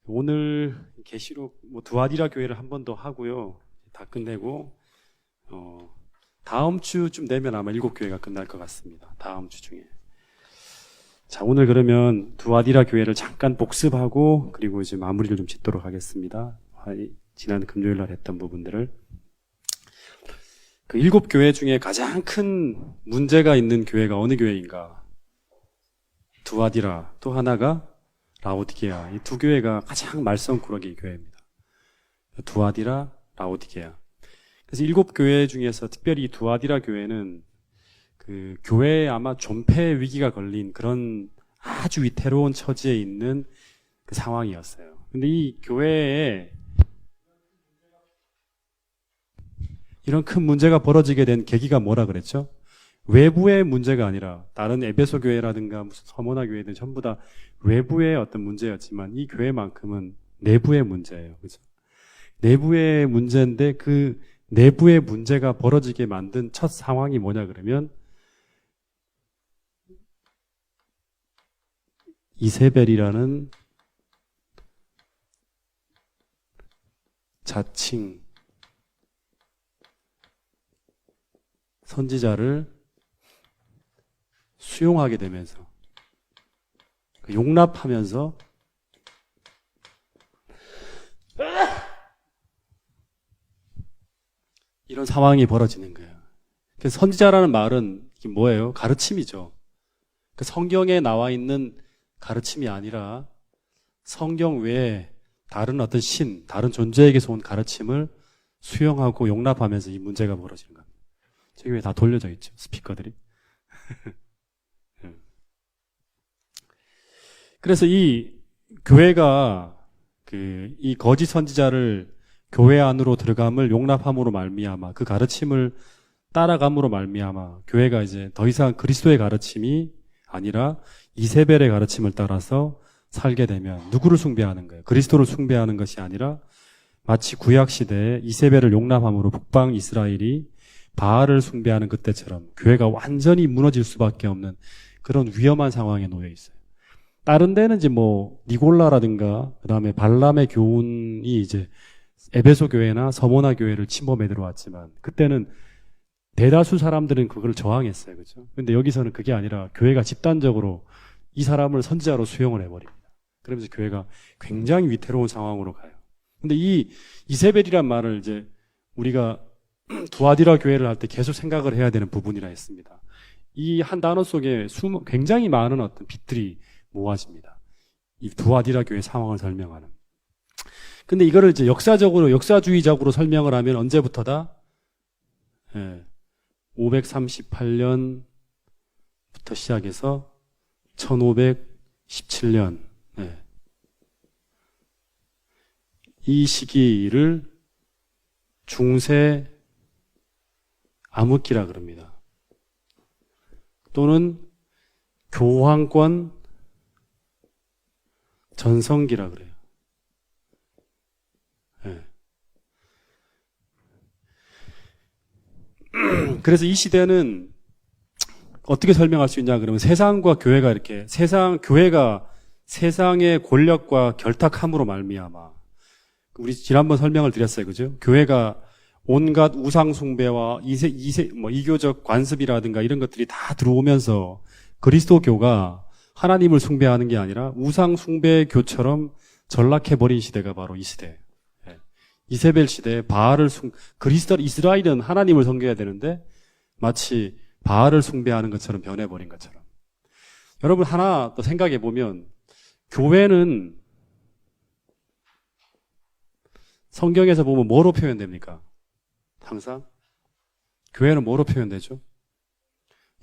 오늘 계시록 두아디라 교회를 한 번 더 하고요. 다 끝내고 다음 주쯤 되면 아마 7교회가 끝날 것 같습니다. 다음 주 중에. 자, 오늘 그러면 두아디라 교회를 잠깐 복습하고 그리고 이제 마무리를 좀 짓도록 하겠습니다. 지난 금요일 날 했던 부분들을. 그 7교회 중에 가장 큰 문제가 있는 교회가 어느 교회인가? 두아디라, 또 하나가 라오디게아. 이 두 교회가 가장 말썽꾸러기 교회입니다. 두아디라, 라오디게아. 그래서 7교회 중에서 특별히 두아디라 교회는 그 교회에 아마 존폐 위기가 걸린 그런 아주 위태로운 처지에 있는 그 상황이었어요. 근데 이 교회에 이런 큰 문제가 벌어지게 된 계기가 뭐라 그랬죠? 외부의 문제가 아니라 다른 에베소 교회라든가 무슨 서머나 교회들 전부 다 외부의 어떤 문제였지만 이 교회만큼은 내부의 문제예요. 그죠? 내부의 문제인데 그 내부의 문제가 벌어지게 만든 첫 상황이 뭐냐 그러면 이세벨이라는 자칭 선지자를 수용하게 되면서 용납하면서 이런 상황이 벌어지는 거예요. 그래서 선지자라는 말은 이게 뭐예요? 가르침이죠. 그 성경에 나와 있는 가르침이 아니라 성경 외에 다른 어떤 신, 다른 존재에게서 온 가르침을 수용하고 용납하면서 이 문제가 벌어지는 겁니다. 저기 왜 다 돌려져 있죠? 스피커들이. 그래서 이 교회가 이 거짓 선지자를 교회 안으로 들어감을 용납함으로 말미암아 그 가르침을 따라감으로 말미암아 교회가 이제 더 이상 그리스도의 가르침이 아니라 이세벨의 가르침을 따라서 살게 되면 누구를 숭배하는 거예요? 그리스도를 숭배하는 것이 아니라 마치 구약 시대에 이세벨을 용납함으로 북방 이스라엘이 바알을 숭배하는 그때처럼 교회가 완전히 무너질 수밖에 없는 그런 위험한 상황에 놓여 있어요. 다른 데는 이제 니골라라든가 그다음에 발람의 교훈이 이제 에베소 교회나 서모나 교회를 침범해 들어왔지만 그때는 대다수 사람들은 그걸 저항했어요. 그죠? 근데 여기서는 그게 아니라 교회가 집단적으로 이 사람을 선지자로 수용을 해버립니다. 그러면서 교회가 굉장히 위태로운 상황으로 가요. 근데 이 이세벨이란 말을 이제 우리가 두아디라 교회를 할 때 계속 생각을 해야 되는 부분이라 했습니다. 이 한 단어 속에 굉장히 많은 어떤 빛들이 모아집니다. 이 두아디라 교회 상황을 설명하는. 근데 이거를 이제 역사주의적으로 설명을 하면 언제부터다? 538년부터 시작해서 1517년. 이 시기를 중세 암흑기라 그럽니다. 또는 교황권 전성기라 그래요. 그래서 이 시대는 어떻게 설명할 수 있냐 그러면 세상과 교회가 이렇게 교회가 세상의 권력과 결탁함으로 말미암아 우리 지난번 설명을 드렸어요. 그죠? 교회가 온갖 우상 숭배와 이교적 관습이라든가 이런 것들이 다 들어오면서 그리스도교가 하나님을 숭배하는 게 아니라 우상 숭배교처럼 전락해버린 시대가 바로 이 시대예요. 이세벨 시대에 이스라엘은 하나님을 섬겨야 되는데 마치 바알을 숭배하는 것처럼 변해버린 것처럼. 여러분 하나 또 생각해 보면 교회는 성경에서 보면 뭐로 표현됩니까? 항상 교회는 뭐로 표현되죠?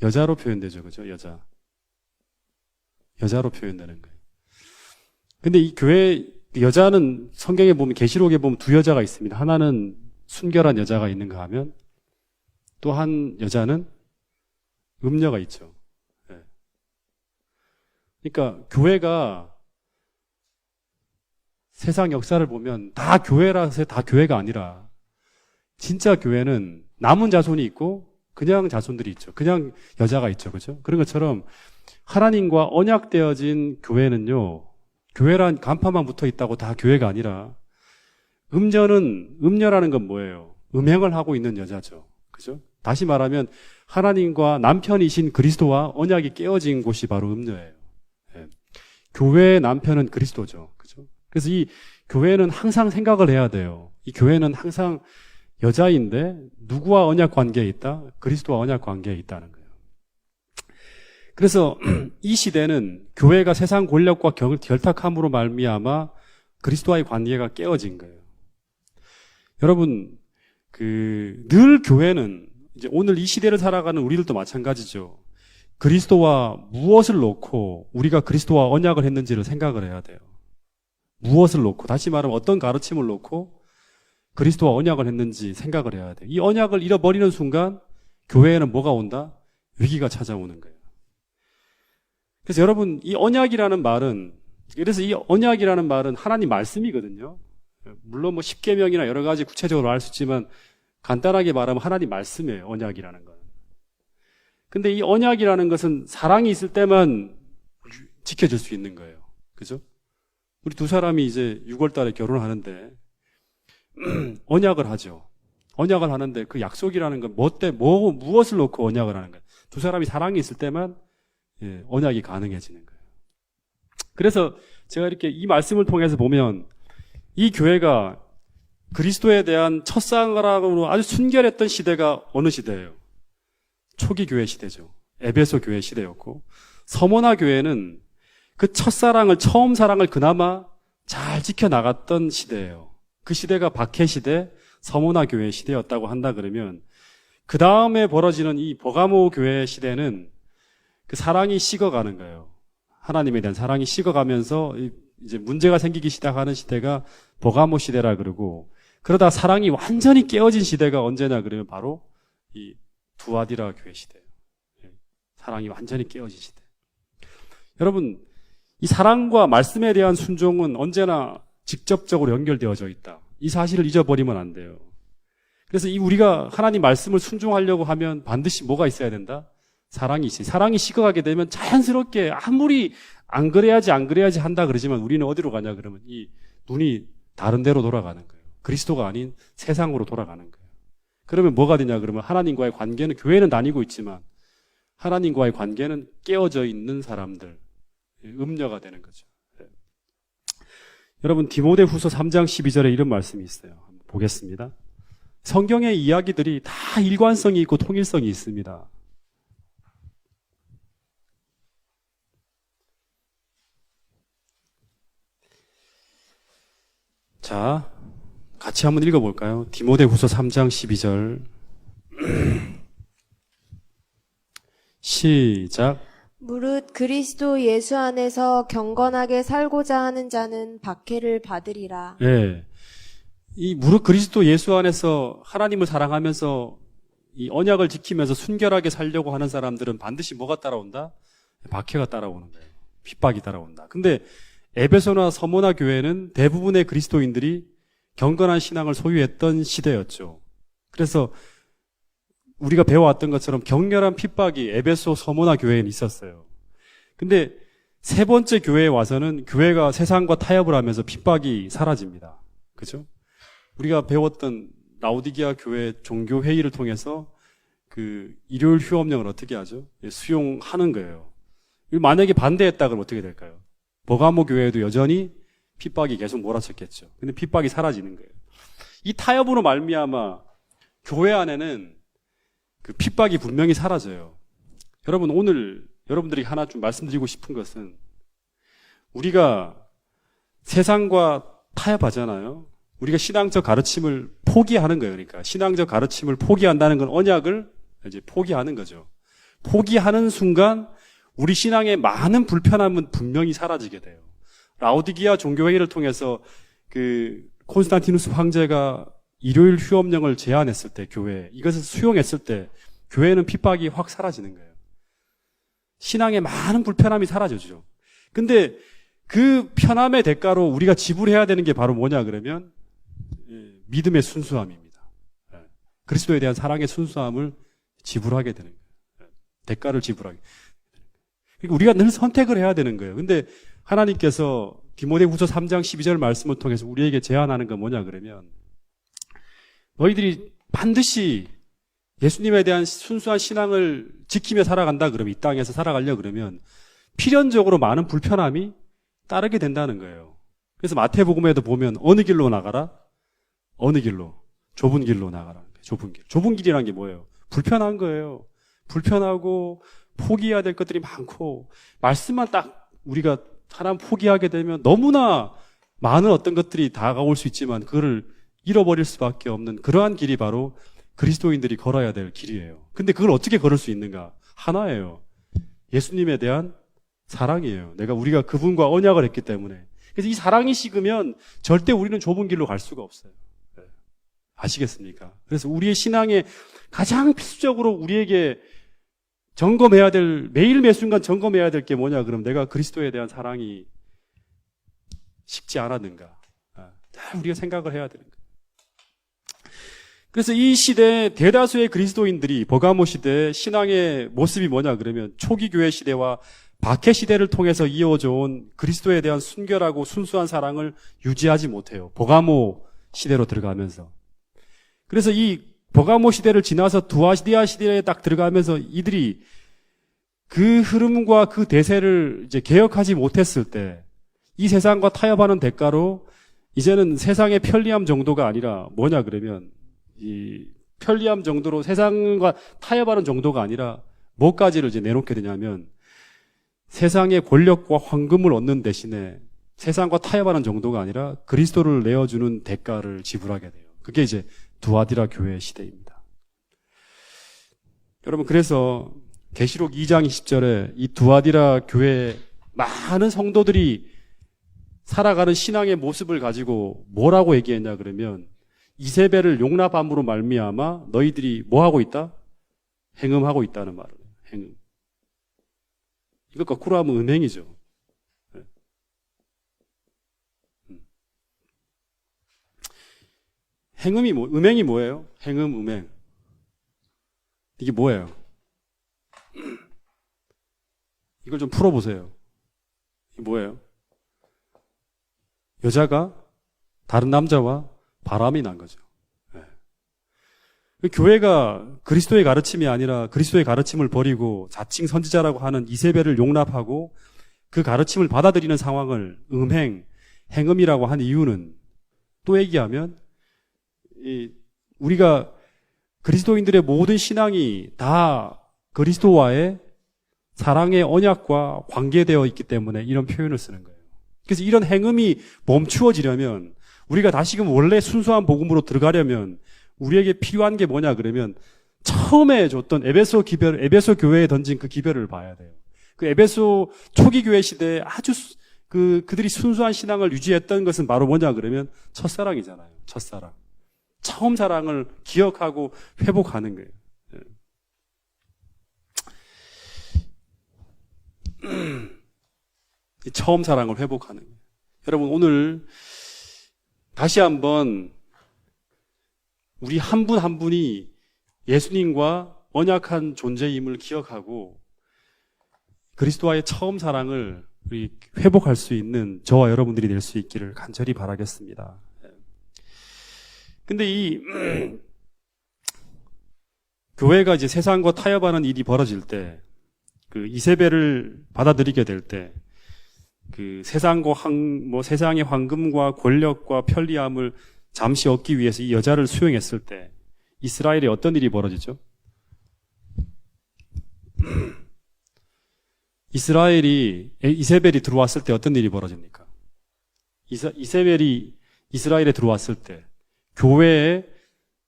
여자로 표현되죠. 그죠? 여자로 표현되는 거예요. 근데 이 여자는 성경에 보면 계시록에 보면 두 여자가 있습니다. 하나는 순결한 여자가 있는가 하면 또 한 여자는 음녀가 있죠. 그러니까 교회가 세상 역사를 보면 다 교회라서 다 교회가 아니라 진짜 교회는 남은 자손이 있고 그냥 자손들이 있죠. 그냥 여자가 있죠. 그죠? 그런 것처럼 하나님과 언약되어진 교회는요. 교회란 간판만 붙어 있다고 다 교회가 아니라 음녀라는 건 뭐예요? 음행을 하고 있는 여자죠. 그죠? 다시 말하면 하나님과 남편이신 그리스도와 언약이 깨어진 곳이 바로 음녀예요. 예. 교회의 남편은 그리스도죠. 그죠? 그래서 이 교회는 항상 생각을 해야 돼요. 이 교회는 항상 여자인데 누구와 언약 관계에 있다? 그리스도와 언약 관계에 있다는 거예요. 그래서 이 시대는 교회가 세상 권력과 결탁함으로 말미암아 그리스도와의 관계가 깨어진 거예요. 여러분, 늘 교회는 이제 오늘 이 시대를 살아가는 우리들도 마찬가지죠. 그리스도와 무엇을 놓고 우리가 그리스도와 언약을 했는지를 생각을 해야 돼요. 무엇을 놓고, 다시 말하면 어떤 가르침을 놓고 그리스도와 언약을 했는지 생각을 해야 돼요. 이 언약을 잃어버리는 순간 교회에는 뭐가 온다? 위기가 찾아오는 거예요. 그래서 여러분, 이 언약이라는 말은, 그래서 이 언약이라는 말은 하나님 말씀이거든요. 물론 뭐 십계명이나 여러 가지 구체적으로 알 수 있지만 간단하게 말하면 하나님 말씀이에요. 언약이라는 건. 근데 이 언약이라는 것은 사랑이 있을 때만 지켜질 수 있는 거예요. 그죠? 우리 두 사람이 이제 6월 달에 결혼하는데 언약을 하죠. 언약을 하는데 그 약속이라는 건 무엇을 놓고 언약을 하는 거예요? 두 사람이 사랑이 있을 때만 언약이 가능해지는 거예요. 그래서 제가 이렇게 이 말씀을 통해서 보면 이 교회가 그리스도에 대한 첫사랑으로 아주 순결했던 시대가 어느 시대예요? 초기 교회 시대죠. 에베소 교회 시대였고, 서머나 교회는 그 첫사랑을, 처음 사랑을 그나마 잘 지켜나갔던 시대예요. 그 시대가 박해 시대, 서머나 교회 시대였다고 한다 그러면, 그 다음에 벌어지는 이 버가모 교회 시대는 그 사랑이 식어가는 거예요. 하나님에 대한 사랑이 식어가면서 이제 문제가 생기기 시작하는 시대가 버가모 시대라 그러고, 그러다 사랑이 완전히 깨어진 시대가 언제냐 그러면 바로 이 두아디라 교회 시대예요. 사랑이 완전히 깨어진 시대. 여러분, 이 사랑과 말씀에 대한 순종은 언제나 직접적으로 연결되어져 있다. 이 사실을 잊어버리면 안 돼요. 그래서 우리가 하나님 말씀을 순종하려고 하면 반드시 뭐가 있어야 된다? 사랑이 있어요. 사랑이 식어가게 되면 자연스럽게 아무리 안 그래야지 한다 그러지만 우리는 어디로 가냐 그러면 이 눈이 다른 데로 돌아가는 거예요. 그리스도가 아닌 세상으로 돌아가는 거예요. 그러면 뭐가 되냐 그러면 하나님과의 관계는, 교회는 다니고 있지만 하나님과의 관계는 깨어져 있는 사람들, 음녀가 되는 거죠. 네. 여러분, 디모데후서 3장 12절에 이런 말씀이 있어요. 한번 보겠습니다. 성경의 이야기들이 다 일관성이 있고 통일성이 있습니다. 자, 같이 한번 읽어볼까요? 디모데후서 3장 12절 시작. 무릇 그리스도 예수 안에서 경건하게 살고자 하는 자는 박해를 받으리라. 예. 이 무릇 그리스도 예수 안에서 하나님을 사랑하면서 이 언약을 지키면서 순결하게 살려고 하는 사람들은 반드시 뭐가 따라온다? 박해가 따라오는 거예요. 핍박이 따라온다. 근데 에베소나 서모나 교회는 대부분의 그리스도인들이 경건한 신앙을 소유했던 시대였죠. 그래서 우리가 배워왔던 것처럼 격렬한 핍박이 에베소 서모나 교회에 있었어요. 근데 세 번째 교회에 와서는 교회가 세상과 타협을 하면서 핍박이 사라집니다. 그죠? 우리가 배웠던 라오디게아 교회 종교 회의를 통해서 그 일요일 휴업령을 어떻게 하죠? 수용하는 거예요. 만약에 반대했다 그러면 어떻게 될까요? 버가모 교회에도 여전히 핍박이 계속 몰아쳤겠죠. 근데 핍박이 사라지는 거예요. 이 타협으로 말미암아 교회 안에는 그 핍박이 분명히 사라져요. 여러분, 오늘 여러분들이 하나 좀 말씀드리고 싶은 것은 우리가 세상과 타협하잖아요. 우리가 신앙적 가르침을 포기하는 거예요. 그러니까 신앙적 가르침을 포기한다는 건 언약을 이제 포기하는 거죠. 포기하는 순간 우리 신앙의 많은 불편함은 분명히 사라지게 돼요. 라오디게아 종교회의를 통해서 그 콘스탄티누스 황제가 일요일 휴업령을 제안했을 때 교회에 이것을 수용했을 때 교회는 핍박이 확 사라지는 거예요. 신앙의 많은 불편함이 사라져죠. 근데 그 편함의 대가로 우리가 지불해야 되는 게 바로 뭐냐 그러면 믿음의 순수함입니다. 그리스도에 대한 사랑의 순수함을 지불하게 되는 거예요. 대가를 지불하게. 그러니까 우리가 늘 선택을 해야 되는 거예요. 근데 하나님께서 디모데후서 3장 12절 말씀을 통해서 우리에게 제안하는 건 뭐냐 그러면 너희들이 반드시 예수님에 대한 순수한 신앙을 지키며 살아간다 그러면 이 땅에서 살아가려 그러면 필연적으로 많은 불편함이 따르게 된다는 거예요. 그래서 마태복음에도 보면 어느 길로 나가라? 어느 길로? 좁은 길로 나가라. 좁은 길. 좁은 길이라는 게 뭐예요? 불편한 거예요. 불편하고 포기해야 될 것들이 많고 말씀만 딱 우리가 하나 포기하게 되면 너무나 많은 어떤 것들이 다가올 수 있지만 그거를 잃어버릴 수밖에 없는 그러한 길이 바로 그리스도인들이 걸어야 될 길이에요. 근데 그걸 어떻게 걸을 수 있는가? 하나예요. 예수님에 대한 사랑이에요. 우리가 그분과 언약을 했기 때문에. 그래서 이 사랑이 식으면 절대 우리는 좁은 길로 갈 수가 없어요. 아시겠습니까? 그래서 우리의 신앙에 가장 필수적으로 우리에게 점검해야 될, 매일 매순간 점검해야 될 게 뭐냐, 그럼 내가 그리스도에 대한 사랑이 식지 않았는가. 다 우리가 생각을 해야 되는 거예요. 그래서 이 시대 대다수의 그리스도인들이 버가모 시대 신앙의 모습이 뭐냐, 그러면 초기 교회 시대와 박해 시대를 통해서 이어져 온 그리스도에 대한 순결하고 순수한 사랑을 유지하지 못해요. 버가모 시대로 들어가면서. 그래서 이 버가모 시대를 지나서 두아디아 시대에 딱 들어가면서 이들이 그 흐름과 그 대세를 이제 개혁하지 못했을 때 이 세상과 타협하는 대가로 이제는 세상의 편리함 정도가 아니라 뭐냐 그러면 이 편리함 정도로 세상과 타협하는 정도가 아니라 뭐까지를 이제 내놓게 되냐면 세상의 권력과 황금을 얻는 대신에 세상과 타협하는 정도가 아니라 그리스도를 내어주는 대가를 지불하게 돼요. 그게 이제 두아디라 교회 시대입니다. 여러분, 그래서 계시록 2장 20절에 이 두아디라 교회 많은 성도들이 살아가는 신앙의 모습을 가지고 뭐라고 얘기했냐 그러면 이세벨을 용납함으로 말미암아 너희들이 뭐 하고 있다? 행음하고 있다는 말을 해요. 행음. 이것 거꾸로 하면 음행이죠. 음행이 뭐예요? 행음, 음행. 이게 뭐예요? 이걸 좀 풀어보세요. 이게 뭐예요? 여자가 다른 남자와 바람이 난 거죠. 교회가 그리스도의 가르침이 아니라 그리스도의 가르침을 버리고 자칭 선지자라고 하는 이세벨을 용납하고 그 가르침을 받아들이는 상황을 행음이라고 한 이유는 또 얘기하면 우리가 그리스도인들의 모든 신앙이 다 그리스도와의 사랑의 언약과 관계되어 있기 때문에 이런 표현을 쓰는 거예요. 그래서 이런 행음이 멈추어지려면 우리가 다시금 원래 순수한 복음으로 들어가려면 우리에게 필요한 게 뭐냐 그러면 처음에 줬던 에베소 교회에 던진 그 기별을 봐야 돼요. 그 에베소 초기 교회 시대에 아주 그들이 순수한 신앙을 유지했던 것은 바로 뭐냐 그러면 첫사랑이잖아요. 첫사랑. 처음 사랑을 기억하고 회복하는 거예요. 처음 사랑을 회복하는 거예요. 여러분, 오늘 다시 한번 우리 한 분 한 분이 예수님과 언약한 존재임을 기억하고 그리스도와의 처음 사랑을 우리 회복할 수 있는 저와 여러분들이 될 수 있기를 간절히 바라겠습니다. 근데 이 교회가 이제 세상과 타협하는 일이 벌어질 때, 그 이세벨을 받아들이게 될 때, 그 세상의 황금과 권력과 편리함을 잠시 얻기 위해서 이 여자를 수용했을 때 이스라엘에 어떤 일이 벌어지죠? 이세벨이 들어왔을 때 어떤 일이 벌어집니까? 이세벨이 이스라엘에 들어왔을 때 교회에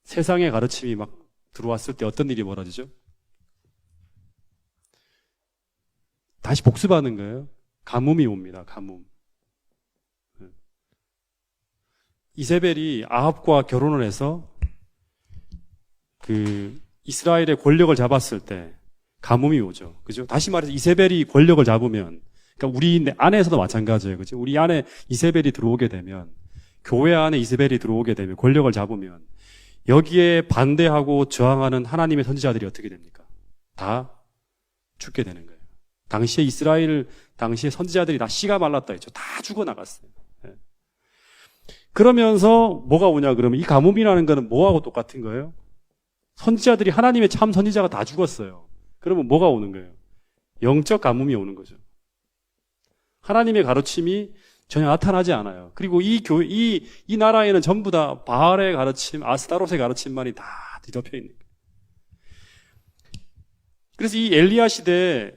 세상의 가르침이 막 들어왔을 때 어떤 일이 벌어지죠? 다시 복습하는 거예요. 가뭄이 옵니다. 가뭄. 이세벨이 아합과 결혼을 해서 그 이스라엘의 권력을 잡았을 때 가뭄이 오죠. 그죠? 다시 말해서 이세벨이 권력을 잡으면, 그러니까 우리 안에서도 마찬가지예요. 그죠? 우리 안에 이세벨이 들어오게 되면, 교회 안에 이세벨이 들어오게 되면, 권력을 잡으면, 여기에 반대하고 저항하는 하나님의 선지자들이 어떻게 됩니까? 다 죽게 되는 거예요. 당시에 이스라엘 당시에 선지자들이 다 씨가 말랐다 했죠. 다 죽어나갔어요. 예. 그러면서 뭐가 오냐 그러면 이 가뭄이라는 거는 뭐하고 똑같은 거예요? 선지자들이 하나님의 참 선지자가 다 죽었어요. 그러면 뭐가 오는 거예요? 영적 가뭄이 오는 거죠. 하나님의 가르침이 전혀 나타나지 않아요. 그리고 이 나라에는 전부 다 바알의 가르침, 아스타롯의 가르침만이 다 뒤덮여 있는 거예요. 그래서 이 엘리야 시대에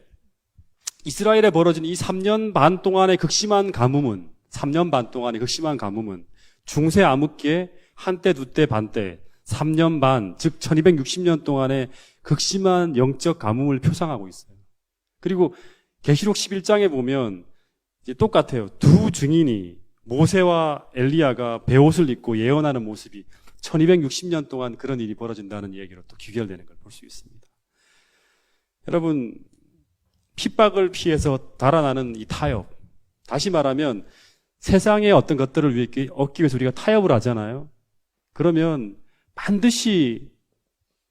이스라엘에 벌어진 이 3년 반 동안의 극심한 가뭄은, 3년 반 동안의 극심한 가뭄은 중세 암흑기에 한때, 두때, 반때, 3년 반, 즉 1260년 동안의 극심한 영적 가뭄을 표상하고 있어요. 그리고 계시록 11장에 보면 이제 똑같아요. 두 증인이 모세와 엘리야가 베옷을 입고 예언하는 모습이 1260년 동안 그런 일이 벌어진다는 얘기로 또 귀결되는 걸 볼 수 있습니다. 여러분, 핍박을 피해서 달아나는 이 타협. 다시 말하면 세상의 어떤 것들을 얻기 위해서 우리가 타협을 하잖아요. 그러면 반드시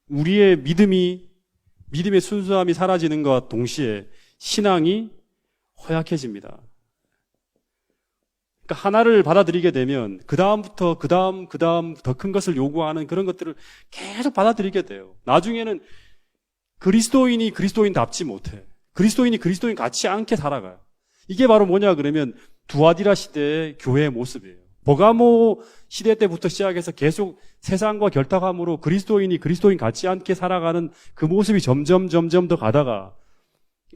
우리의 믿음의 순수함이 사라지는 것과 동시에 신앙이 허약해집니다. 그러니까 하나를 받아들이게 되면 그 다음 더 큰 것을 요구하는 그런 것들을 계속 받아들이게 돼요. 나중에는 그리스도인이 그리스도인답지 못해. 그리스도인이 그리스도인 같지 않게 살아가요. 이게 바로 뭐냐 그러면 두아디라 시대의 교회의 모습이에요. 버가모 시대 때부터 시작해서 계속 세상과 결탁함으로 그리스도인이 그리스도인 같지 않게 살아가는 그 모습이 점점 더 가다가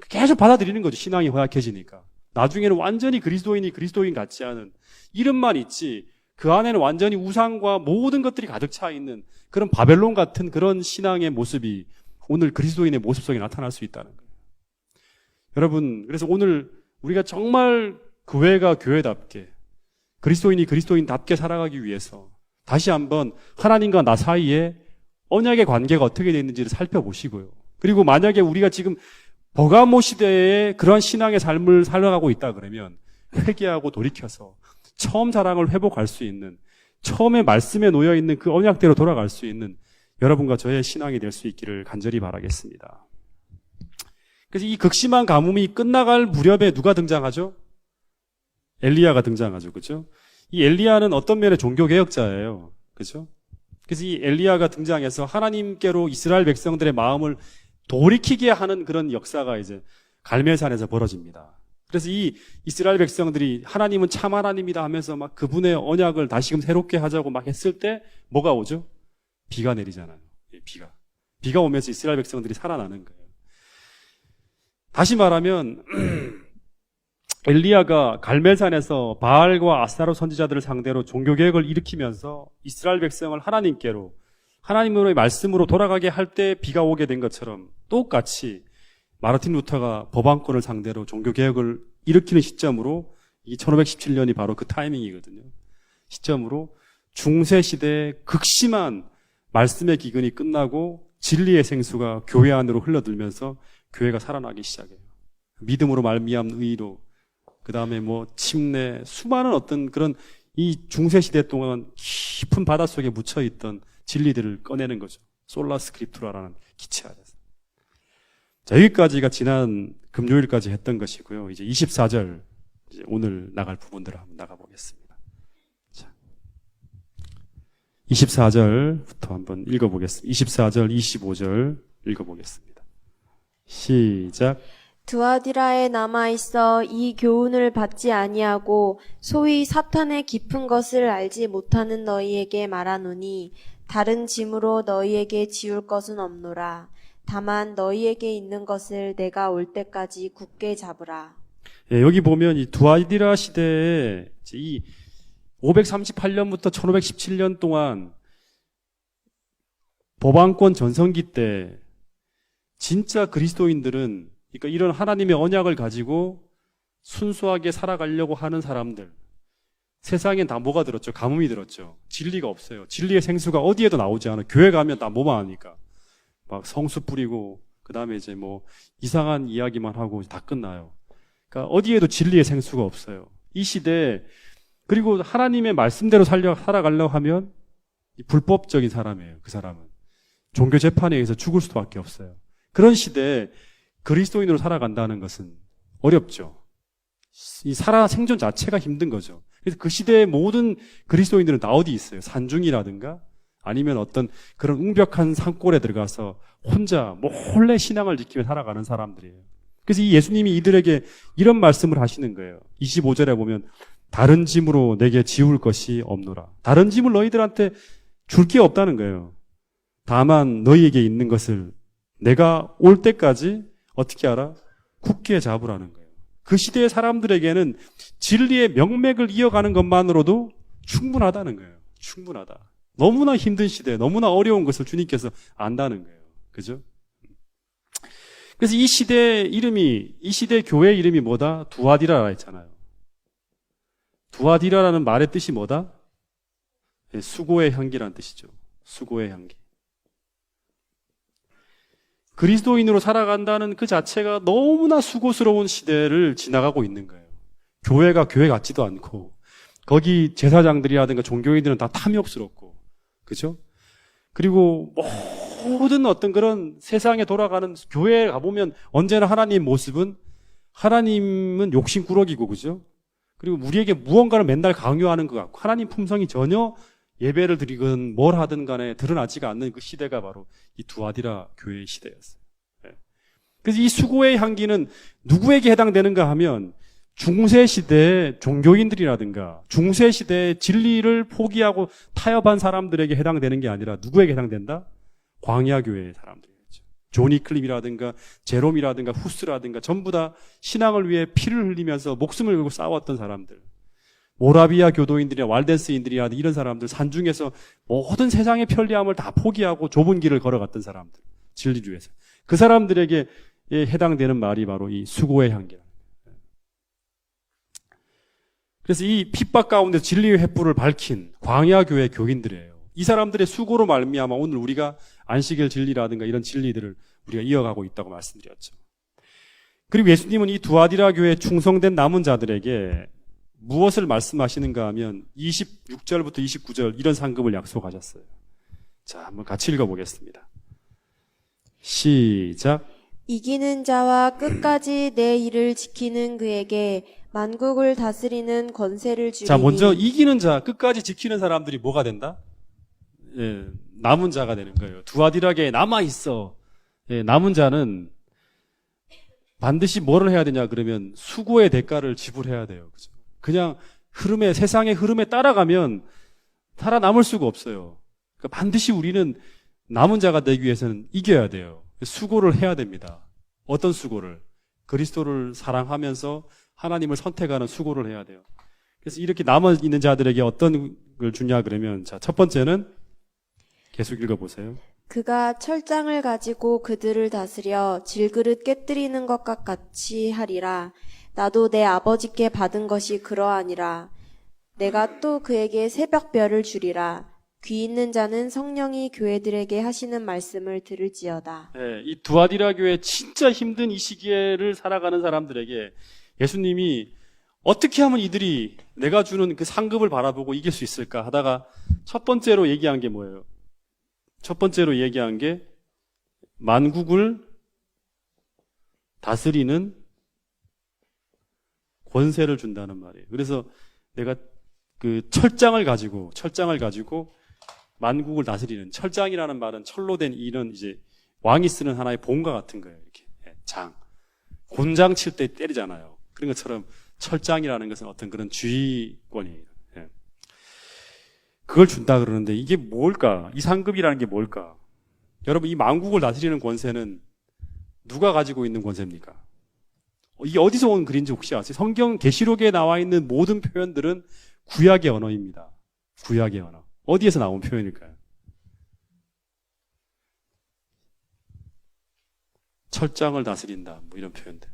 계속 받아들이는 거죠. 신앙이 허약해지니까. 나중에는 완전히 그리스도인이 그리스도인 같지 않은 이름만 있지 그 안에는 완전히 우상과 모든 것들이 가득 차 있는 그런 바벨론 같은 그런 신앙의 모습이 오늘 그리스도인의 모습 속에 나타날 수 있다는 거예요. 여러분, 그래서 오늘 우리가 정말 교회가 교회답게 그리스도인이 그리스도인답게 살아가기 위해서 다시 한번 하나님과 나 사이에 언약의 관계가 어떻게 되어 있는지를 살펴보시고요. 그리고 만약에 우리가 지금 버가모 시대에 그러한 신앙의 삶을 살아가고 있다 그러면 회개하고 돌이켜서 처음 사랑을 회복할 수 있는, 처음에 말씀에 놓여 있는 그 언약대로 돌아갈 수 있는 여러분과 저의 신앙이 될 수 있기를 간절히 바라겠습니다. 그래서 이 극심한 가뭄이 끝나갈 무렵에 누가 등장하죠? 엘리야가 등장하죠. 그죠? 이 엘리야는 어떤 면의 종교개혁자예요. 그죠? 그래서 이 엘리야가 등장해서 하나님께로 이스라엘 백성들의 마음을 돌이키게 하는 그런 역사가 이제 갈멜산에서 벌어집니다. 그래서 이 이스라엘 백성들이 하나님은 참 하나님이다 하면서 막 그분의 언약을 다시금 새롭게 하자고 막 했을 때 뭐가 오죠? 비가 내리잖아요. 비가 오면서 이스라엘 백성들이 살아나는 거예요. 다시 말하면 엘리야가 갈멜산에서 바알과 아스타롯 선지자들을 상대로 종교개혁을 일으키면서 이스라엘 백성을 하나님께로 하나님으로의 말씀으로 돌아가게 할 때 비가 오게 된 것처럼 똑같이 마르틴 루터가 법안권을 상대로 종교개혁을 일으키는 시점으로 이 1517년이 바로 그 타이밍이거든요. 시점으로 중세시대의 극심한 말씀의 기근이 끝나고 진리의 생수가 교회 안으로 흘러들면서 교회가 살아나기 시작해요. 믿음으로 말미암은 의로, 그 다음에 침례, 수많은 어떤 그런 이 중세시대 동안 깊은 바닷속에 묻혀있던 진리들을 꺼내는 거죠. 솔라 스크립투라라는 기체 아래서. 자, 여기까지가 지난 금요일까지 했던 것이고요. 이제 24절, 이제 오늘 나갈 부분들을 한번 나가보겠습니다. 자, 24절부터 한번 읽어보겠습니다. 24절, 25절 읽어보겠습니다. 시작. 두아디라에 남아있어 이 교훈을 받지 아니하고 소위 사탄의 깊은 것을 알지 못하는 너희에게 말하노니 다른 짐으로 너희에게 지울 것은 없노라. 다만 너희에게 있는 것을 내가 올 때까지 굳게 잡으라. 예, 여기 보면 이 두아디라 시대에 이 538년부터 1517년 동안 법안권 전성기 때 진짜 그리스도인들은, 그러니까 이런 하나님의 언약을 가지고 순수하게 살아가려고 하는 사람들, 세상엔 다 뭐가 들었죠? 가뭄이 들었죠. 진리가 없어요. 진리의 생수가 어디에도 나오지 않아. 교회 가면 다 뭐만 하니까 막 성수 뿌리고 그 다음에 이제 이상한 이야기만 하고 다 끝나요. 그러니까 어디에도 진리의 생수가 없어요. 이 시대에, 그리고 하나님의 말씀대로 살아가려고 하면 불법적인 사람이에요. 그 사람은 종교 재판에 의해서 죽을 수밖에 없어요. 그런 시대에 그리스도인으로 살아간다는 것은 어렵죠. 이 생존 자체가 힘든 거죠. 그래서 그 시대의 모든 그리스도인들은 다 어디 있어요? 산중이라든가 아니면 어떤 그런 웅벽한 산골에 들어가서 혼자 몰래 신앙을 지키며 살아가는 사람들이에요. 그래서 이 예수님이 이들에게 이런 말씀을 하시는 거예요. 25절에 보면 다른 짐으로 내게 지울 것이 없노라. 다른 짐을 너희들한테 줄 게 없다는 거예요. 다만 너희에게 있는 것을 내가 올 때까지 어떻게 알아? 굳게 잡으라는 거예요. 그 시대의 사람들에게는 진리의 명맥을 이어가는 것만으로도 충분하다는 거예요. 충분하다. 너무나 힘든 시대, 너무나 어려운 것을 주님께서 안다는 거예요. 그죠? 그래서 이 시대 교회 이름이 뭐다? 두아디라라 했잖아요. 두아디라라는 말의 뜻이 뭐다? 수고의 향기라는 뜻이죠. 수고의 향기. 그리스도인으로 살아간다는 그 자체가 너무나 수고스러운 시대를 지나가고 있는 거예요. 교회가 교회 같지도 않고, 거기 제사장들이라든가 종교인들은 다 탐욕스럽고, 그죠? 그리고 모든 어떤 그런 세상에 돌아가는 교회에 가보면 언제나 하나님의 모습은, 하나님은 욕심꾸러기고, 그죠? 그리고 우리에게 무언가를 맨날 강요하는 것 같고, 하나님 품성이 전혀 예배를 드리건 뭘 하든 간에 드러나지가 않는 그 시대가 바로 이 두아디라 교회의 시대였어요. 그래서 이 수고의 향기는 누구에게 해당되는가 하면 중세시대의 종교인들이라든가 중세시대의 진리를 포기하고 타협한 사람들에게 해당되는 게 아니라 누구에게 해당된다? 광야교회의 사람들이었죠. 조니 클림이라든가 제롬이라든가 후스라든가 전부 다 신앙을 위해 피를 흘리면서 목숨을 걸고 싸웠던 사람들. 모라비아 교도인들이나 왈덴스인들이나 이런 사람들, 산중에서 모든 세상의 편리함을 다 포기하고 좁은 길을 걸어갔던 사람들, 진리를 위해서. 그 사람들에게 해당되는 말이 바로 이 수고의 향기라. 그래서 이 핍박 가운데 진리의 횃불을 밝힌 광야교회 교인들이에요. 이 사람들의 수고로 말미암아 오늘 우리가 안식일 진리라든가 이런 진리들을 우리가 이어가고 있다고 말씀드렸죠. 그리고 예수님은 이 두아디라 교회에 충성된 남은 자들에게 무엇을 말씀하시는가 하면 26절부터 29절 이런 상급을 약속하셨어요. 자, 한번 같이 읽어보겠습니다. 시작. 이기는 자와 끝까지 내 일을 지키는 그에게 만국을 다스리는 권세를 주리니. 자, 먼저 이기는 자, 끝까지 지키는 사람들이 뭐가 된다? 예, 남은 자가 되는 거예요. 두아디라게 남아있어. 예, 남은 자는 반드시 뭐를 해야 되냐 그러면 수고의 대가를 지불해야 돼요. 그죠? 그냥 세상의 흐름에 따라가면 살아남을 수가 없어요. 그러니까 반드시 우리는 남은 자가 되기 위해서는 이겨야 돼요. 수고를 해야 됩니다. 어떤 수고를? 그리스도를 사랑하면서 하나님을 선택하는 수고를 해야 돼요. 그래서 이렇게 남아있는 자들에게 어떤 걸 주냐 그러면, 자, 첫 번째는 계속 읽어보세요. 그가 철장을 가지고 그들을 다스려 질그릇 깨뜨리는 것과 같이 하리라. 나도 내 아버지께 받은 것이 그러하니라. 내가 또 그에게 새벽별을 주리라. 귀 있는 자는 성령이 교회들에게 하시는 말씀을 들을지어다. 네, 이 두아디라 교회 진짜 힘든 이 시기를 살아가는 사람들에게 예수님이 어떻게 하면 이들이 내가 주는 그 상급을 바라보고 이길 수 있을까 하다가 첫 번째로 얘기한 게 뭐예요? 첫 번째로 얘기한 게 만국을 다스리는 권세를 준다는 말이에요. 그래서 내가 그 철장을 가지고 만국을 다스리는, 철장이라는 말은 철로 된 이런 이제 왕이 쓰는 하나의 봉과 같은 거예요. 이렇게 장, 곤장 칠 때 때리잖아요. 그런 것처럼 철장이라는 것은 어떤 그런 주의권이에요. 그걸 준다 그러는데 이게 뭘까? 이 상급이라는 게 뭘까? 여러분, 이 만국을 다스리는 권세는 누가 가지고 있는 권세입니까? 이게 어디서 온 글인지 혹시 아세요? 성경 계시록에 나와 있는 모든 표현들은 구약의 언어입니다. 구약의 언어. 어디에서 나온 표현일까요? 철장을 다스린다. 뭐 이런 표현들.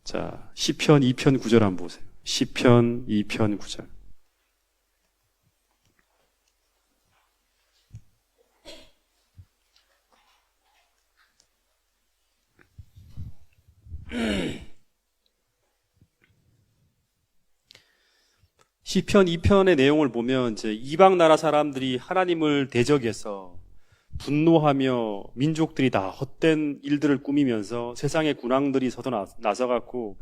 자, 시편 2편 9절 한번 보세요. 시편 2편 9절. 시편 2편의 내용을 보면 이제 이방 나라 사람들이 하나님을 대적해서 분노하며 민족들이 다 헛된 일들을 꾸미면서 세상의 군왕들이 나서갖고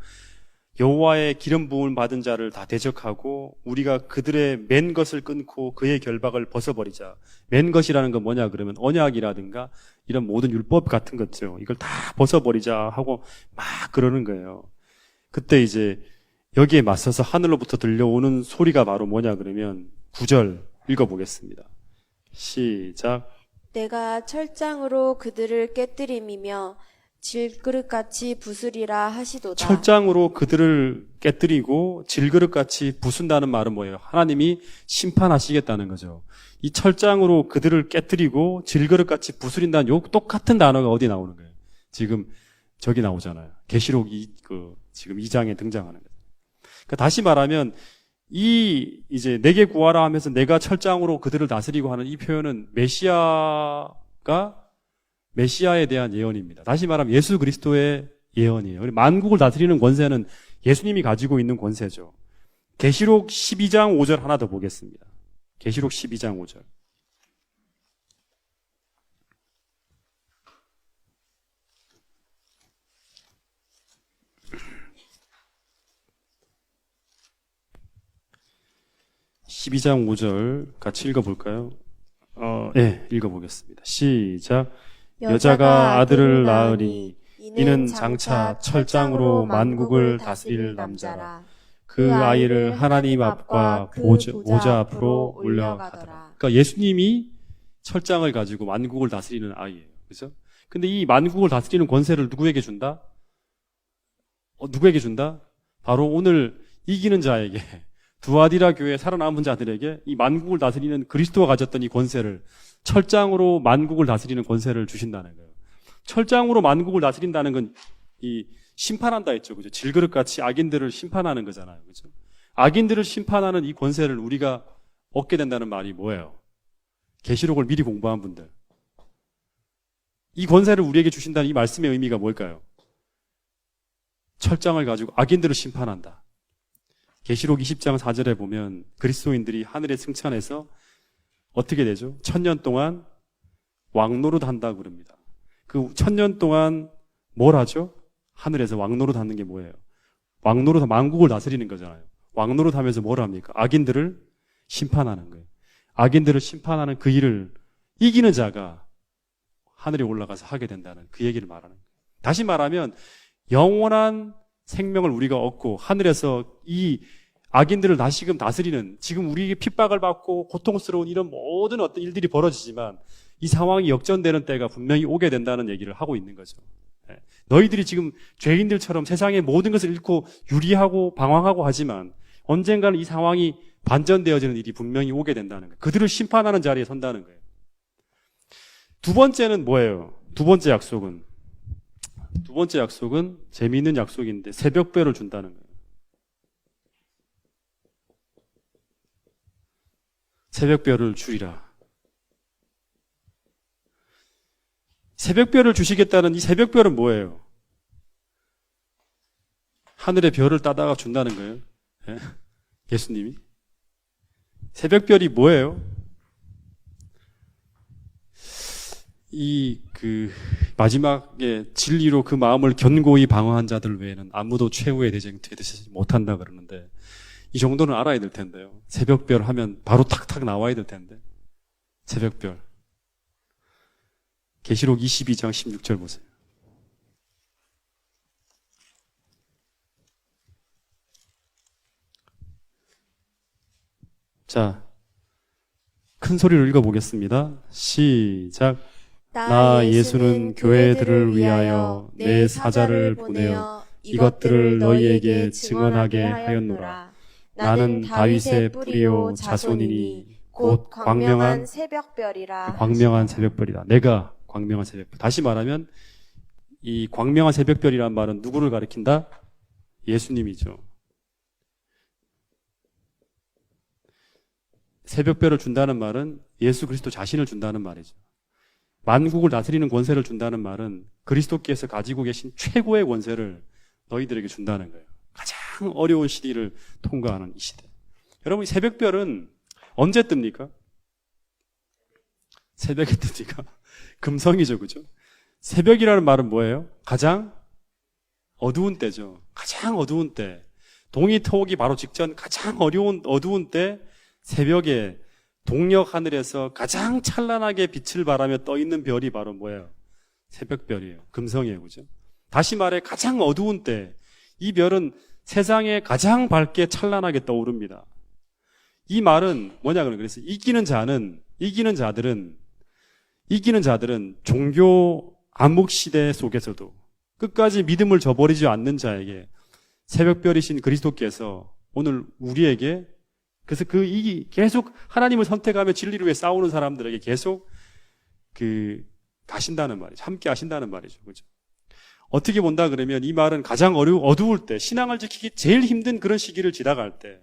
여호와의 기름 부음을 받은 자를 다 대적하고 우리가 그들의 맨 것을 끊고 그의 결박을 벗어버리자. 맨 것이라는 건 뭐냐 그러면 언약이라든가 이런 모든 율법 같은 것죠. 이걸 다 벗어버리자 하고 막 그러는 거예요. 그때 이제 여기에 맞서서 하늘로부터 들려오는 소리가 바로 뭐냐 그러면 9절 읽어보겠습니다. 시작. 내가 철장으로 그들을 깨뜨림이며 질그릇같이 부수리라 하시도다. 철장으로 그들을 깨뜨리고 질그릇같이 부순다는 말은 뭐예요? 하나님이 심판하시겠다는 거죠. 이 철장으로 그들을 깨뜨리고 질그릇같이 부수린다는 요 똑같은 단어가 어디 나오는 거예요? 지금 저기 나오잖아요. 계시록 지금 2장에 등장하는 거예요. 그러니까 다시 말하면 이제 내게 구하라 하면서 내가 철장으로 그들을 다스리고 하는 이 표현은 메시아에 대한 예언입니다. 다시 말하면 예수 그리스도의 예언이에요. 만국을 다스리는 권세는 예수님이 가지고 있는 권세죠. 계시록 12장 5절 하나 더 보겠습니다. 계시록 12장 5절. (12장 5절) 같이 읽어볼까요? 네, 읽어보겠습니다. 시작. 여자가 아들을 낳으니 이는 장차 철장으로 만국을 다스릴 남자라. 그 아이를 하나님 앞과 보좌 앞으로 올려가더라. 그러니까 예수님이 철장을 가지고 만국을 다스리는 아이예요. 그죠? 근데 이 만국을 다스리는 권세를 누구에게 준다? 누구에게 준다? 바로 오늘 이기는 자에게, 두아디라 교회 살아남은 자들에게 이 만국을 다스리는 그리스도가 가졌던 이 권세를, 철장으로 만국을 다스리는 권세를 주신다는 거예요. 철장으로 만국을 다스린다는 건 이 심판한다 했죠. 그죠? 질그릇같이 악인들을 심판하는 거잖아요. 그죠? 악인들을 심판하는 이 권세를 우리가 얻게 된다는 말이 뭐예요? 계시록을 미리 공부한 분들. 이 권세를 우리에게 주신다는 이 말씀의 의미가 뭘까요? 철장을 가지고 악인들을 심판한다. 계시록 20장 4절에 보면 그리스도인들이 하늘에 승천해서 어떻게 되죠? 1000년 동안 왕노릇 한다고 그럽니다. 그 1000년 동안 뭘 하죠? 하늘에서 왕노릇 하는 게 뭐예요? 왕노릇, 만국을 다스리는 거잖아요. 왕노릇 하면서 뭘 합니까? 악인들을 심판하는 거예요. 악인들을 심판하는 그 일을 이기는 자가 하늘에 올라가서 하게 된다는 그 얘기를 말하는 거예요. 다시 말하면 영원한 생명을 우리가 얻고 하늘에서 이 악인들을 다시금 다스리는, 지금 우리에게 핍박을 받고 고통스러운 이런 모든 어떤 일들이 벌어지지만 이 상황이 역전되는 때가 분명히 오게 된다는 얘기를 하고 있는 거죠. 너희들이 지금 죄인들처럼 세상의 모든 것을 잃고 유리하고 방황하고 하지만 언젠가는 이 상황이 반전되어지는 일이 분명히 오게 된다는 거예요. 그들을 심판하는 자리에 선다는 거예요. 두 번째는 뭐예요? 두 번째 약속은 재미있는 약속인데 새벽별을 준다는 거예요. 새벽별을 주리라. 새벽별을 주시겠다는 이 새벽별은 뭐예요? 하늘의 별을 따다가 준다는 거예요. 예? 예수님이. 새벽별이 뭐예요? 마지막에 진리로 그 마음을 견고히 방어한 자들 외에는 아무도 최후의 대쟁 되지 못한다 그러는데 이 정도는 알아야 될 텐데요. 새벽별 하면 바로 탁탁 나와야 될 텐데. 새벽별. 계시록 22장 16절 보세요. 자, 큰 소리로 읽어보겠습니다. 시작. 나 예수는 교회들을 위하여 내 사자를 보내어 이것들을 너희에게 증언하게 하였노라. 나는 다윗의 뿌리요 자손이니 곧 광명한 새벽별이라. 광명한 새벽별이다. 내가 광명한 새벽별. 다시 말하면 이 광명한 새벽별이라는 말은 누구를 가리킨다? 예수님이죠. 새벽별을 준다는 말은 예수 그리스도 자신을 준다는 말이죠. 만국을 다스리는 권세를 준다는 말은 그리스도께서 가지고 계신 최고의 권세를 너희들에게 준다는 거예요. 가장 어려운 시기를 통과하는 이 시대. 여러분, 이 새벽별은 언제 뜹니까? 새벽에 뜨니까 금성이죠, 그죠? 새벽이라는 말은 뭐예요? 가장 어두운 때죠. 가장 어두운 때. 동이 터오기 바로 직전 가장 어두운 때 새벽에 동력 하늘에서 가장 찬란하게 빛을 발하며 떠 있는 별이 바로 뭐예요? 새벽별이에요. 금성이에요, 그죠? 다시 말해 가장 어두운 때 이 별은 세상에 가장 밝게 찬란하게 떠오릅니다. 이 말은 뭐냐 그러면 그래서 이기는 자들은 종교 암묵 시대 속에서도 끝까지 믿음을 저버리지 않는 자에게 새벽별이신 그리스도께서 오늘 우리에게 그래서 계속 하나님을 선택하며 진리를 위해 싸우는 사람들에게 계속 가신다는 말이죠. 함께 하신다는 말이죠. 그죠? 어떻게 본다 그러면 이 말은 가장 어두울 때, 신앙을 지키기 제일 힘든 그런 시기를 지나갈 때,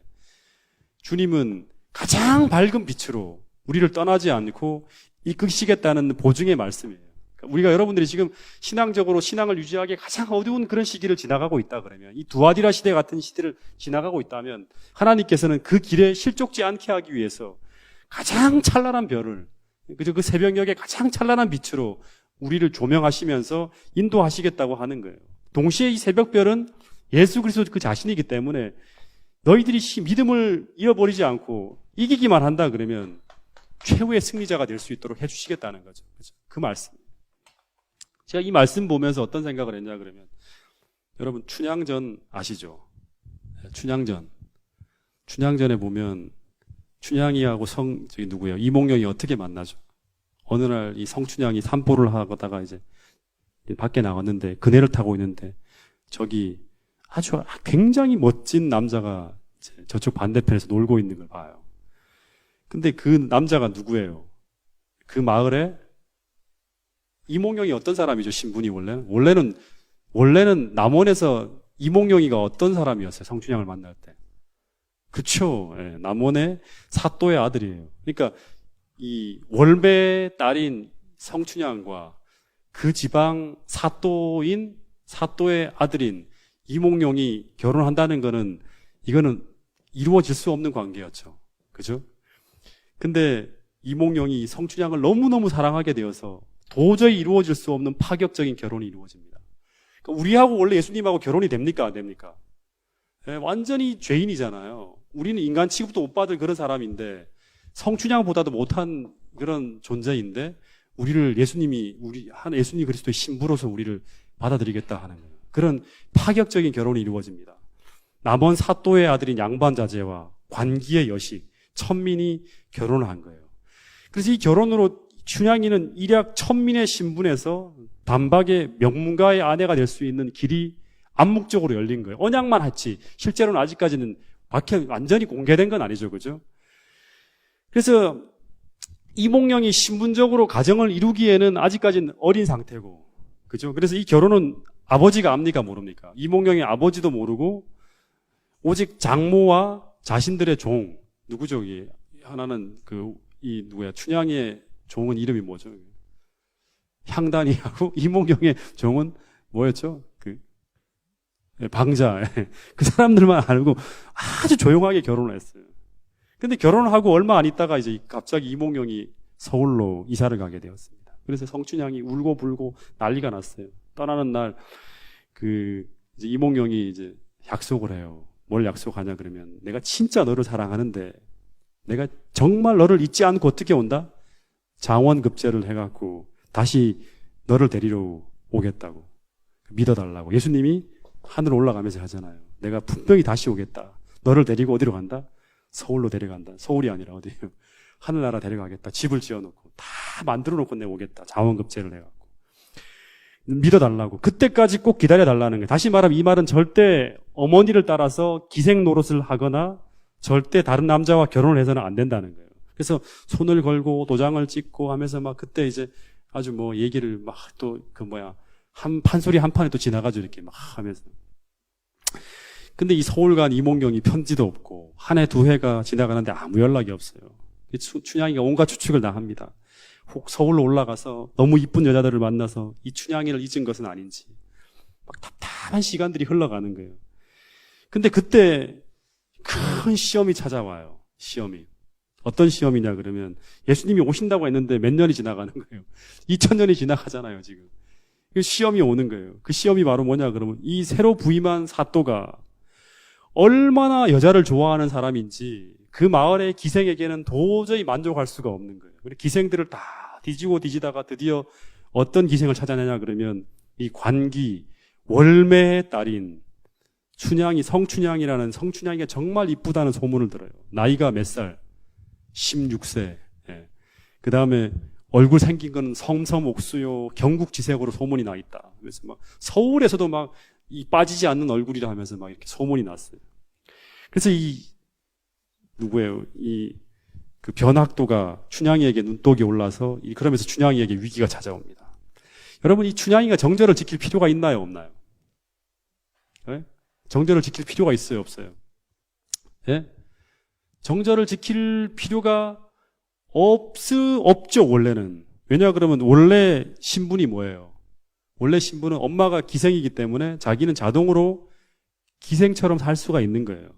주님은 가장 밝은 빛으로 우리를 떠나지 않고 이끄시겠다는 보증의 말씀이에요. 그러니까 우리가 여러분들이 지금 신앙적으로 신앙을 유지하기에 가장 어두운 그런 시기를 지나가고 있다 그러면, 이 두아디라 시대 같은 시대를 지나가고 있다면, 하나님께서는 그 길에 실족지 않게 하기 위해서 가장 찬란한 별을, 그 새벽녘에 가장 찬란한 빛으로 우리를 조명하시면서 인도하시겠다고 하는 거예요. 동시에 이 새벽별은 예수 그리스도 그 자신이기 때문에 너희들이 믿음을 잃어버리지 않고 이기기만 한다 그러면 최후의 승리자가 될 수 있도록 해주시겠다는 거죠. 그렇죠? 그 말씀. 제가 이 말씀 보면서 어떤 생각을 했냐 그러면, 여러분 춘향전 아시죠? 춘향전에 보면 춘향이하고 누구예요? 이몽룡이 어떻게 만나죠? 어느 날 이 성춘향이 산보를 하다가 이제 밖에 나왔는데 그네를 타고 있는데 저기 아주 굉장히 멋진 남자가 저쪽 반대편에서 놀고 있는 걸 봐요. 근데 그 남자가 누구예요? 그 마을에 이몽룡이 어떤 사람이죠? 신분이 원래는 남원에서 이몽룡이가 어떤 사람이었어요? 성춘향을 만날 때. 그쵸? 예, 남원의 사또의 아들이에요. 그러니까 이 월배 딸인 성춘향과 그 지방 사또의 아들인 이몽룡이 결혼한다는 거는, 이거는 이루어질 수 없는 관계였죠. 그죠? 근데 이몽룡이 성춘향을 너무너무 사랑하게 되어서 도저히 이루어질 수 없는 파격적인 결혼이 이루어집니다. 그러니까 우리하고 원래 예수님하고 결혼이 됩니까? 안 됩니까? 네, 완전히 죄인이잖아요. 우리는 인간 취급도 못 받을 그런 사람인데, 성춘향보다도 못한 그런 존재인데, 예수님 그리스도의 신부로서 우리를 받아들이겠다 하는 거예요. 그런 파격적인 결혼이 이루어집니다. 남원 사또의 아들인 양반자제와 관기의 여식, 천민이 결혼을 한 거예요. 그래서 이 결혼으로 춘향이는 일약 천민의 신분에서 단박에 명문가의 아내가 될 수 있는 길이 암묵적으로 열린 거예요. 언약만 했지 실제로는 아직까지는 완전히 공개된 건 아니죠. 그죠? 그래서 이몽룡이 신분적으로 가정을 이루기에는 아직까지는 어린 상태고, 그죠? 그래서 이 결혼은 아버지가 압니까? 모릅니까? 이몽룡의 아버지도 모르고, 오직 장모와 자신들의 종, 누구죠? 하나는 춘향이의 종은 이름이 뭐죠? 향단이하고 이몽룡의 종은 뭐였죠? 방자. 그 사람들만 알고 아주 조용하게 결혼을 했어요. 근데 결혼을 하고 얼마 안 있다가 이제 갑자기 이몽룡이 서울로 이사를 가게 되었습니다. 그래서 성춘향이 울고 불고 난리가 났어요. 떠나는 날 이제 이몽룡이 이제 약속을 해요. 뭘 약속하냐 그러면, 내가 진짜 너를 사랑하는데 내가 정말 너를 잊지 않고 어떻게 온다? 장원급제를 해갖고 다시 너를 데리러 오겠다고, 믿어달라고. 예수님이 하늘 올라가면서 하잖아요. 내가 분명히 다시 오겠다. 너를 데리고 어디로 간다? 서울로 데려간다. 서울이 아니라 어디예요? 하늘나라 데려가겠다. 집을 지어놓고 다 만들어놓고 내가 오겠다. 자원급제를 해갖고 믿어달라고. 그때까지 꼭 기다려달라는 거예요. 다시 말하면 이 말은 절대 어머니를 따라서 기생 노릇을 하거나 절대 다른 남자와 결혼을 해서는 안 된다는 거예요. 그래서 손을 걸고 도장을 찍고 하면서 막 그때 이제 아주 얘기를 막 또 판소리 한 판에 또 지나가지고 이렇게 막 하면서. 근데 이 서울 간 이몽룡이 편지도 없고 한 해 두 해가 지나가는데 아무 연락이 없어요. 춘향이가 온갖 추측을 다 합니다. 혹 서울로 올라가서 너무 이쁜 여자들을 만나서 이 춘향이를 잊은 것은 아닌지, 막 답답한 시간들이 흘러가는 거예요. 근데 그때 큰 시험이 찾아와요. 시험이. 어떤 시험이냐 그러면 예수님이 오신다고 했는데 몇 년이 지나가는 거예요. 2000년이 지나가잖아요, 지금. 그 시험이 오는 거예요. 그 시험이 바로 뭐냐 그러면 이 새로 부임한 사또가 얼마나 여자를 좋아하는 사람인지 그 마을의 기생에게는 도저히 만족할 수가 없는 거예요. 그래서 기생들을 다 뒤지고 뒤지다가 드디어 어떤 기생을 찾아내냐 그러면 이 관기 월매의 딸인 춘향이, 성춘향이라는 성춘향이가 정말 이쁘다는 소문을 들어요. 나이가 몇 살? 16세. 예. 그 다음에 얼굴 생긴 건 섬섬옥수요 경국지색으로 소문이 나 있다. 그래서 막 서울에서도 막 이 빠지지 않는 얼굴이라 하면서 막 이렇게 소문이 났어요. 그래서 누구예요? 그 변학도가 춘향이에게 눈독이 올라서 그러면서 춘향이에게 위기가 찾아옵니다. 여러분, 이 춘향이가 정절을 지킬 필요가 있나요, 없나요? 네? 정절을 지킬 필요가 있어요, 없어요? 예? 정절을 지킬 필요가 없죠, 원래는. 왜냐 그러면 원래 신분이 뭐예요? 원래 신분은 엄마가 기생이기 때문에 자기는 자동으로 기생처럼 살 수가 있는 거예요.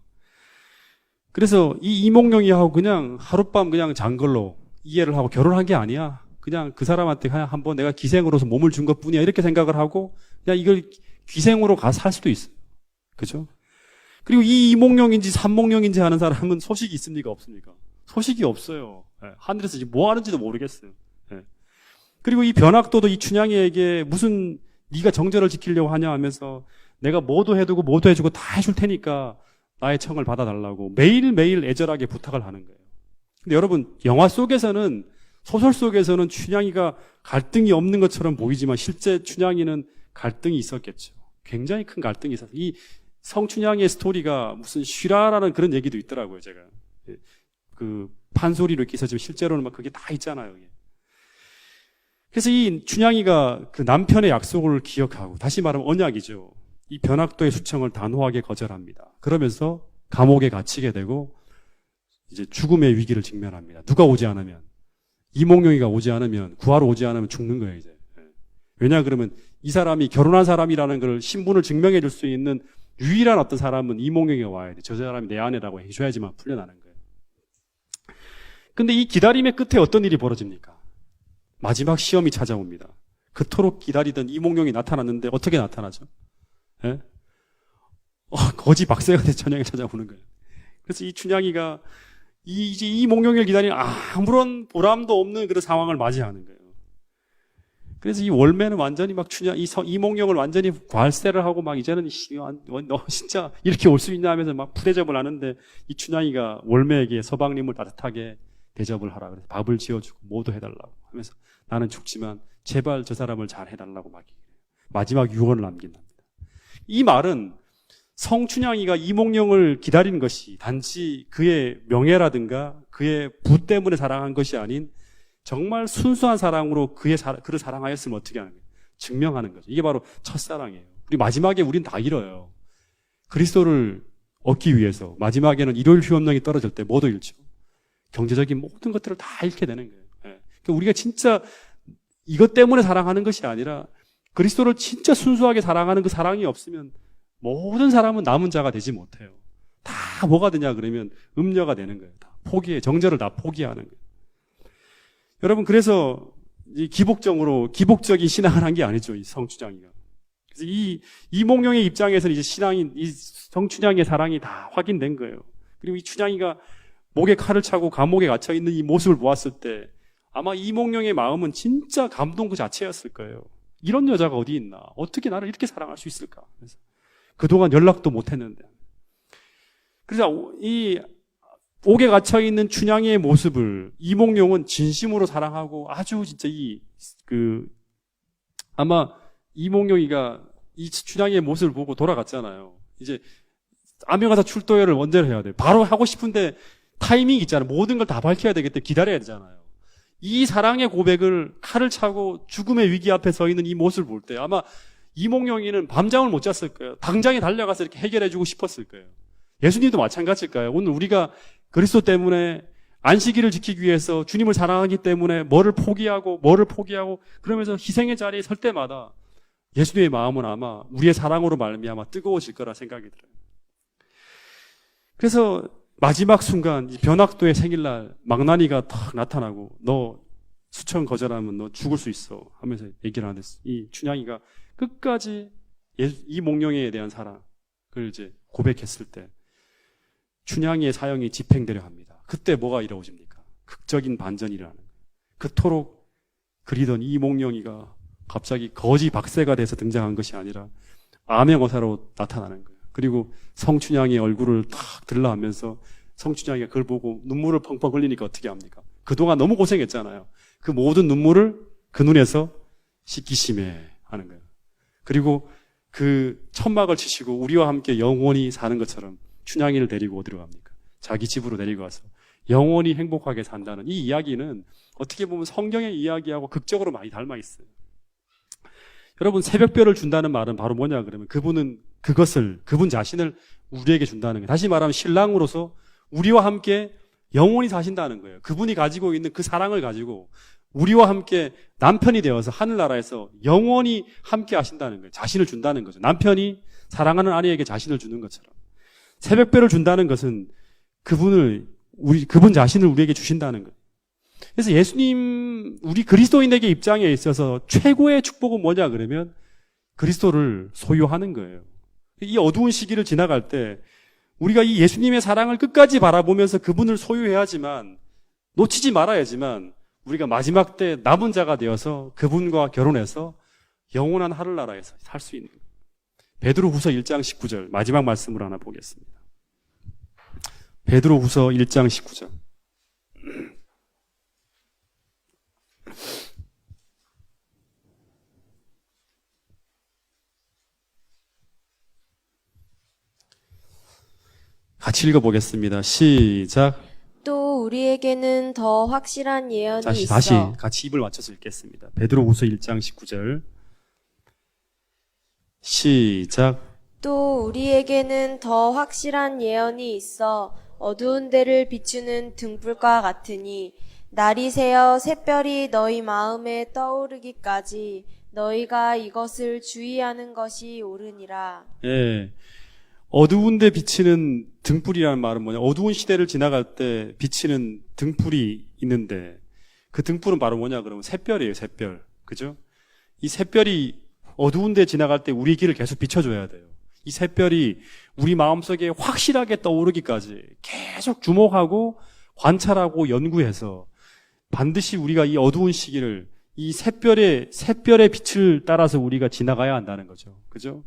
그래서 이 이몽룡이하고 그냥 하룻밤 그냥 장걸로 이해를 하고 결혼한 게 아니야. 그냥 그 사람한테 그냥 한번 내가 기생으로서 몸을 준 것 뿐이야. 이렇게 생각을 하고 그냥 이걸 기생으로 가서 살 수도 있어요. 그죠? 그리고 이 이몽룡인지 삼몽룡인지 하는 사람은 소식이 있습니까? 없습니까? 소식이 없어요. 예, 하늘에서 지금 뭐 하는지도 모르겠어요. 예. 그리고 이 변학도도 이 춘향이에게 무슨 네가 정절을 지키려고 하냐 하면서 내가 뭐도 해두고 뭐도 해주고 다 해줄 테니까 나의 청을 받아달라고 매일매일 애절하게 부탁을 하는 거예요. 근데 여러분, 영화 속에서는, 소설 속에서는 춘향이가 갈등이 없는 것처럼 보이지만 실제 춘향이는 갈등이 있었겠죠. 굉장히 큰 갈등이 있었어요. 이 성춘향의 스토리가 무슨 쉬라라는 그런 얘기도 있더라고요, 제가. 그 판소리로 이렇게 있었지만 실제로는 막 그게 다 있잖아요. 그래서 이 춘향이가 그 남편의 약속을 기억하고, 다시 말하면 언약이죠. 이 변학도의 수청을 단호하게 거절합니다. 그러면서 감옥에 갇히게 되고 이제 죽음의 위기를 직면합니다. 누가 오지 않으면, 이몽룡이가 오지 않으면, 구하러 오지 않으면 죽는 거예요, 이제. 왜냐 그러면 이 사람이 결혼한 사람이라는 걸 신분을 증명해 줄 수 있는 유일한 어떤 사람은 이몽룡이가 와야 돼. 저 사람이 내 아내라고 해줘야지만 풀려나는 거예요. 근데 이 기다림의 끝에 어떤 일이 벌어집니까? 마지막 시험이 찾아옵니다. 그토록 기다리던 이몽룡이 나타났는데 어떻게 나타나죠? 예? 거지 박새가 된 춘향이 찾아오는 거예요. 그래서 이 춘향이가 이제 이몽룡을 기다리는 아무런 보람도 없는 그런 상황을 맞이하는 거예요. 그래서 이 월매는 완전히 막 이몽룡을 완전히 괄세를 하고 막 이제는 너 진짜 이렇게 올 수 있냐 하면서 막 푸대접을 하는데 이 춘향이가 월매에게 서방님을 따뜻하게 대접을 하라. 그래서 밥을 지어주고 뭐도 해달라고 하면서 나는 죽지만 제발 저 사람을 잘 해달라고 막 마지막 유언을 남긴답니다. 이 말은 성춘향이가 이몽룡을 기다린 것이 단지 그의 명예라든가 그의 부 때문에 사랑한 것이 아닌 정말 순수한 사랑으로 그를 사랑하였으면 어떻게 하는 거예요? 증명하는 거죠. 이게 바로 첫사랑이에요. 우리 마지막에 우린 다 잃어요. 그리스도를 얻기 위해서 마지막에는 일요일 휴업령이 떨어질 때 뭐도 잃죠? 경제적인 모든 것들을 다 잃게 되는 거예요. 그러니까 우리가 진짜 이것 때문에 사랑하는 것이 아니라 그리스도를 진짜 순수하게 사랑하는 그 사랑이 없으면 모든 사람은 남은 자가 되지 못해요. 다 뭐가 되냐 그러면 음녀가 되는 거예요. 다 정절을 다 포기하는 거예요. 여러분, 그래서 기복적인 신앙을 한 게 아니죠, 이 성춘향이가. 그래서 이 이몽룡의 입장에서는 이제 이 성춘향의 사랑이 다 확인된 거예요. 그리고 이 춘향이가 목에 칼을 차고 감옥에 갇혀 있는 이 모습을 보았을 때 아마 이몽룡의 마음은 진짜 감동 그 자체였을 거예요. 이런 여자가 어디 있나? 어떻게 나를 이렇게 사랑할 수 있을까? 그래서 그동안 연락도 못 했는데. 그래서 이 옥에 갇혀 있는 춘향이의 모습을 이몽룡은 진심으로 사랑하고 아주 진짜 아마 이몽룡이가 이 춘향이의 모습을 보고 돌아갔잖아요. 이제 암행어사 출도회를 언제 해야 돼? 바로 하고 싶은데 타이밍이 있잖아요. 모든 걸 다 밝혀야 되기 때문에 기다려야 되잖아요. 이 사랑의 고백을 칼을 차고 죽음의 위기 앞에 서 있는 이 모습을 볼 때 아마 이몽룡이는 밤잠을 못 잤을 거예요. 당장에 달려가서 이렇게 해결해주고 싶었을 거예요. 예수님도 마찬가지일 거예요. 오늘 우리가 그리스도 때문에 안식일을 지키기 위해서 주님을 사랑하기 때문에 뭐를 포기하고 그러면서 희생의 자리에 설 때마다 예수님의 마음은 아마 우리의 사랑으로 말미암아 뜨거워질 거라 생각이 들어요. 그래서 마지막 순간 이 변학도의 생일날 망나니가 탁 나타나고 너 수천 거절하면 너 죽을 수 있어 하면서 얘기를 하는데 이 춘향이가 끝까지 이 몽룡에 대한 사랑을 이제 고백했을 때 춘향이의 사형이 집행되려 합니다. 그때 뭐가 이루어집니까? 극적인 반전이 일어나는 거예요. 그토록 그리던 이 몽룡이가 갑자기 거지 박새가 돼서 등장한 것이 아니라 암행어사로 나타나는 거예요. 그리고 성춘향의 얼굴을 탁 들라하면서 성춘향이가 그걸 보고 눈물을 펑펑 흘리니까 어떻게 합니까? 그동안 너무 고생했잖아요. 그 모든 눈물을 그 눈에서 씻기심에 하는 거예요. 그리고 그 천막을 치시고 우리와 함께 영원히 사는 것처럼 춘향이를 데리고 어디로 갑니까? 자기 집으로 데리고 와서 영원히 행복하게 산다는 이 이야기는 어떻게 보면 성경의 이야기하고 극적으로 많이 닮아 있어요. 여러분, 새벽별을 준다는 말은 바로 뭐냐 그러면 그분 자신을 우리에게 준다는 거예요. 다시 말하면 신랑으로서 우리와 함께 영원히 사신다는 거예요. 그분이 가지고 있는 그 사랑을 가지고 우리와 함께 남편이 되어서 하늘나라에서 영원히 함께 하신다는 거예요. 자신을 준다는 거죠. 남편이 사랑하는 아내에게 자신을 주는 것처럼. 새벽별을 준다는 것은 그분 자신을 우리에게 주신다는 거예요. 그래서 예수님, 우리 그리스도인에게 입장에 있어서 최고의 축복은 뭐냐 그러면 그리스도를 소유하는 거예요. 이 어두운 시기를 지나갈 때 우리가 이 예수님의 사랑을 끝까지 바라보면서 그분을 소유해야지만, 놓치지 말아야지만 우리가 마지막 때 남은 자가 되어서 그분과 결혼해서 영원한 하늘나라에서 살 수 있는 거예요. 베드로후서 1장 19절 마지막 말씀으로 하나 보겠습니다. 베드로후서 1장 19절. 같이 읽어보겠습니다. 시작. 또 우리에게는 더 확실한 예언이 다시 있어. 같이 입을 맞춰서 읽겠습니다. 베드로후서 1장 19절. 시작. 또 우리에게는 더 확실한 예언이 있어 어두운 데를 비추는 등불과 같으니 날이 새어 샛별이 너희 마음에 떠오르기까지 너희가 이것을 주의하는 것이 옳으니라. 예. 어두운 데 비치는 등불이라는 말은 뭐냐? 어두운 시대를 지나갈 때 비치는 등불이 있는데 그 등불은 바로 뭐냐 그러면 샛별이에요, 샛별. 그죠? 이 샛별이 어두운 데 지나갈 때 우리 길을 계속 비춰줘야 돼요. 이 샛별이 우리 마음속에 확실하게 떠오르기까지 계속 주목하고 관찰하고 연구해서 반드시 우리가 이 어두운 시기를 이 샛별의 빛을 따라서 우리가 지나가야 한다는 거죠. 그죠?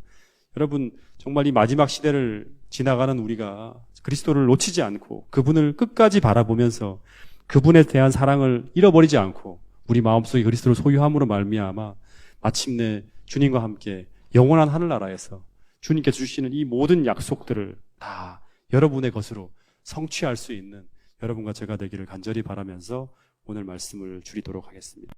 여러분, 정말 이 마지막 시대를 지나가는 우리가 그리스도를 놓치지 않고 그분을 끝까지 바라보면서 그분에 대한 사랑을 잃어버리지 않고 우리 마음속에 그리스도를 소유함으로 말미암아 마침내 주님과 함께 영원한 하늘나라에서 주님께서 주시는 이 모든 약속들을 다 여러분의 것으로 성취할 수 있는 여러분과 제가 되기를 간절히 바라면서 오늘 말씀을 줄이도록 하겠습니다.